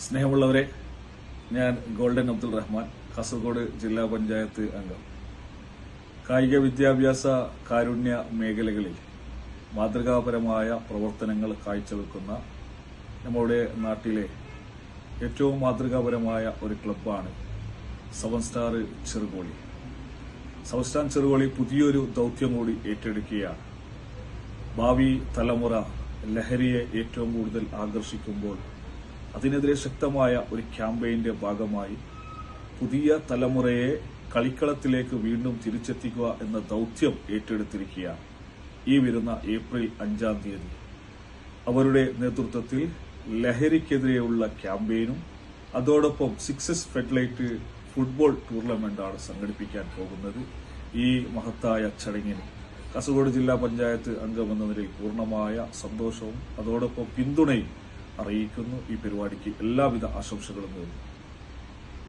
സ്നേഹമുള്ളവരെ, ഞാൻ ഗോൾഡൻ അബ്ദുൾ റഹ്മാൻ, കാസർഗോഡ് ജില്ലാ പഞ്ചായത്ത് അംഗം. കായിക വിദ്യാഭ്യാസ കാരുണ്യ മേഖലകളിൽ മാതൃകാപരമായ പ്രവർത്തനങ്ങൾ കാഴ്ചവെക്കുന്ന നമ്മുടെ നാട്ടിലെ ഏറ്റവും മാതൃകാപരമായ ഒരു ക്ലബ്ബാണ് seven star Cherukoli. Seven star Cherukoli പുതിയൊരു ദൗത്യം കൂടി ഏറ്റെടുക്കുകയാണ്. ഭാവി തലമുറ ലഹരിയെ ഏറ്റവും കൂടുതൽ ആകർഷിക്കുമ്പോൾ അതിനെതിരെ ശക്തമായ ഒരു ക്യാമ്പയിന്റെ ഭാഗമായി പുതിയ തലമുറയെ കളിക്കളത്തിലേക്ക് വീണ്ടും തിരിച്ചെത്തിക്കുക എന്ന ദൗത്യം ഏറ്റെടുത്തിരിക്കുകയാണ്. ഈ വരുന്ന ഏപ്രിൽ 5-ാം തീയതി അവരുടെ നേതൃത്വത്തിൽ ലഹരിക്കെതിരെയുള്ള ക്യാമ്പയിനും അതോടൊപ്പം സിക്സസ് ഫെഡ്ലൈറ്റ് ഫുട്ബോൾ ടൂർണമെന്റാണ് സംഘടിപ്പിക്കാൻ പോകുന്നത്. ഈ മഹത്തായ ചടങ്ങിന് കാസർഗോഡ് ജില്ലാ പഞ്ചായത്ത് അംഗമെന്ന നിലയിൽ പൂർണ്ണമായ സന്തോഷവും അതോടൊപ്പം പിന്തുണയും അറിയിക്കുന്നു. ഈ പരിപാടിക്ക് എല്ലാവിധ ആശംസകളും നേരുന്നു.